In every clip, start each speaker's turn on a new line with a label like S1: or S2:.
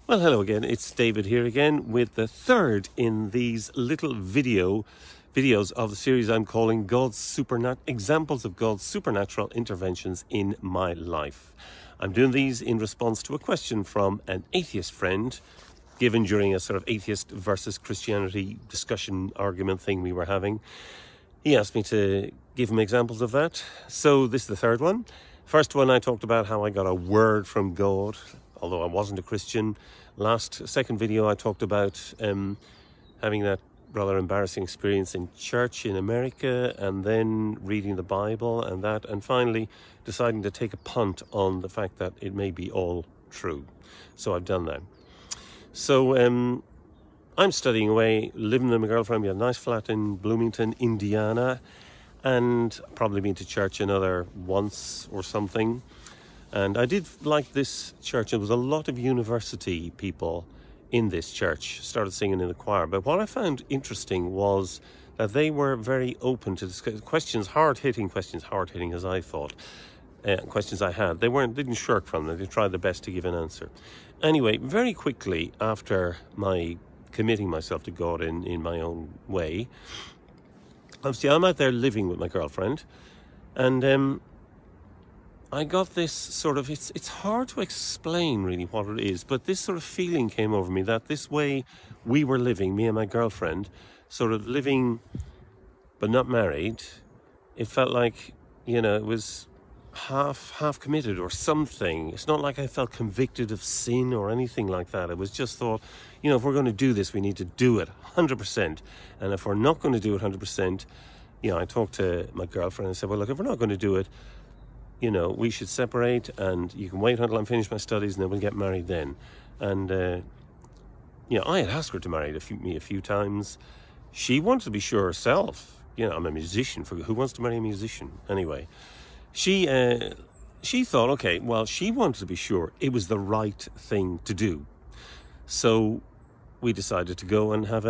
S1: Well, hello again. It's David here again with the third in these little videos of the series I'm calling Examples of God's Supernatural Interventions in My Life. I'm doing these in response to a question from an atheist friend given during a sort of atheist versus Christianity discussion argument thing we were having. He asked me to give him examples of that. So this is the third one. First one, I talked about how I got a word from God, although I wasn't a Christian. Second video, I talked about having that rather embarrassing experience in church in America, and then reading the Bible and finally deciding to take a punt on the fact that it may be all true. So I've done that. So I'm studying away, living with my girlfriend. We have a nice flat in Bloomington, Indiana, and probably been to church another once or something. And I did like this church. There was a lot of university people in this church, started singing in the choir. But what I found interesting was that they were very open to questions, hard-hitting as I thought, questions I had. They didn't shirk from them. They tried their best to give an answer. Anyway, very quickly after my committing myself to God in my own way, obviously I'm out there living with my girlfriend, and I got this sort of, it's hard to explain really what it is, but this sort of feeling came over me that this way we were living, me and my girlfriend, sort of living but not married. It felt like, it was half committed or something. It's not like I felt convicted of sin or anything like that. It was just thought, if we're going to do this, we need to do it 100%. And if we're not going to do it 100%, I talked to my girlfriend and said, well, look, if we're not going to do it, we should separate, and you can wait until I'm finished my studies and then we'll get married then. And, I had asked her to marry me a few times. She wanted to be sure herself. I'm a musician. Who wants to marry a musician? Anyway, she thought, okay, well, she wanted to be sure it was the right thing to do. So we decided to go and have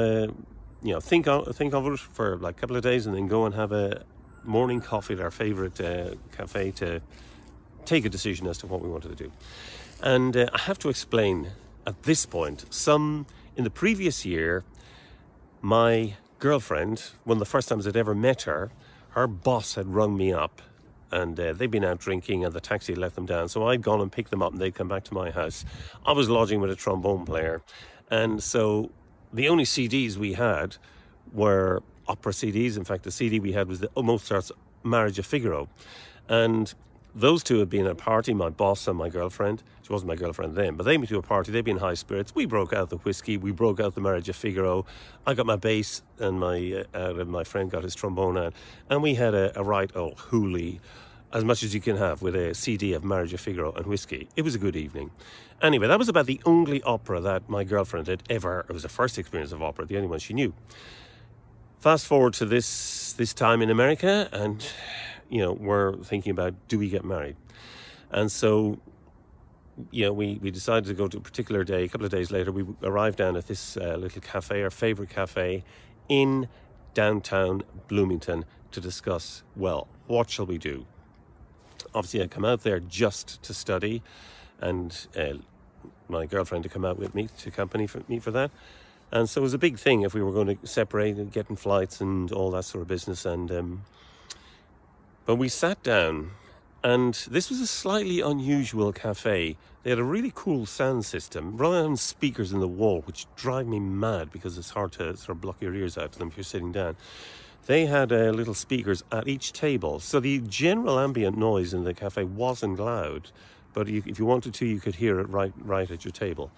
S1: think of it for like a couple of days and then go and have a morning coffee at our favorite cafe to take a decision as to what we wanted to do. And I have to explain at this point, in the previous year, my girlfriend, one of the first times I'd ever met her boss had rung me up, and they'd been out drinking and the taxi had let them down. So I'd gone and picked them up and they'd come back to my house. I was lodging with a trombone player. And so the only CDs we had were opera CDs. In fact, the CD we had was the Mozart's Marriage of Figaro. And those two had been at a party, my boss and my girlfriend. She wasn't my girlfriend then, but they went to a party. They'd been in high spirits. We broke out the whiskey. We broke out the Marriage of Figaro. I got my bass and my friend got his trombone out. And we had a right old hoolie, as much as you can have with a CD of Marriage of Figaro and whiskey. It was a good evening. Anyway, that was about the only opera that my girlfriend had ever, it was the first experience of opera, the only one she knew. Fast forward to this time in America, and we're thinking about, do we get married? And so we decided to go to a particular day. A couple of days later, we arrived down at this little cafe, our favorite cafe in downtown Bloomington, to discuss, well, what shall we do? Obviously I'd come out there just to study, and my girlfriend to come out with me to accompany me for that. And so it was a big thing if we were going to separate and get in flights and all that sort of business. And but we sat down, and this was a slightly unusual cafe. They had a really cool sound system, rather than speakers in the wall, which drive me mad because it's hard to sort of block your ears out to them if you're sitting down. They had little speakers at each table. So the general ambient noise in the cafe wasn't loud, but if you wanted to, you could hear it right at your table.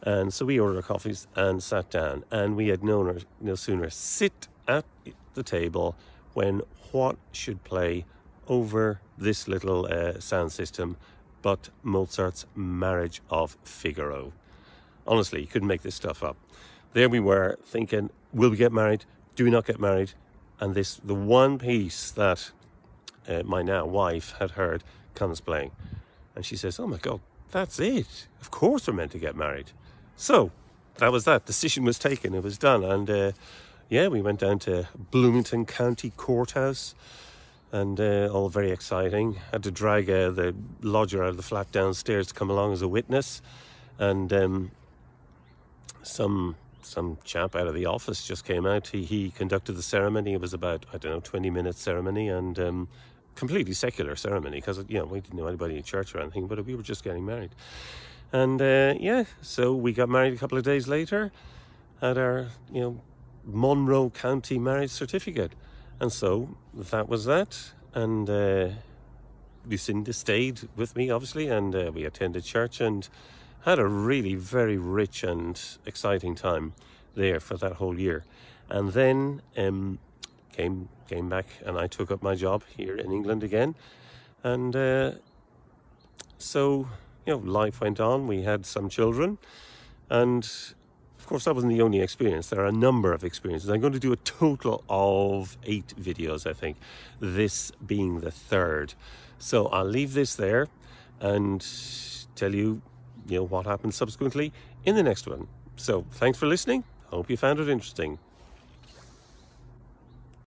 S1: And so we ordered our coffees and sat down, and we had no sooner sit at the table when what should play over this little sound system but Mozart's Marriage of Figaro. Honestly, you couldn't make this stuff up. There we were thinking, will we get married? Do we not get married? And the one piece that my now wife had heard comes playing. And she says, oh my God, that's it. Of course we're meant to get married. So that was that. Decision was taken. It was done. And we went down to Bloomington County Courthouse, and all very exciting. Had to drag the lodger out of the flat downstairs to come along as a witness. And some chap out of the office just came out. He conducted the ceremony. It was about, I don't know, 20-minute ceremony, and completely secular ceremony, because we didn't know anybody in church or anything, but we were just getting married. And so we got married a couple of days later, had our Monroe County marriage certificate, and so that was that. And Lucinda stayed with me, obviously, and we attended church and had a really very rich and exciting time there for that whole year. And then came back, and I took up my job here in England again. And so life went on. We had some children, and of course that wasn't the only experience. There are a number of experiences. I'm going to do a total of 8 videos, I think, this being the 3rd. So I'll leave this there and tell you what happened subsequently in the next one. So thanks for listening. Hope you found it interesting.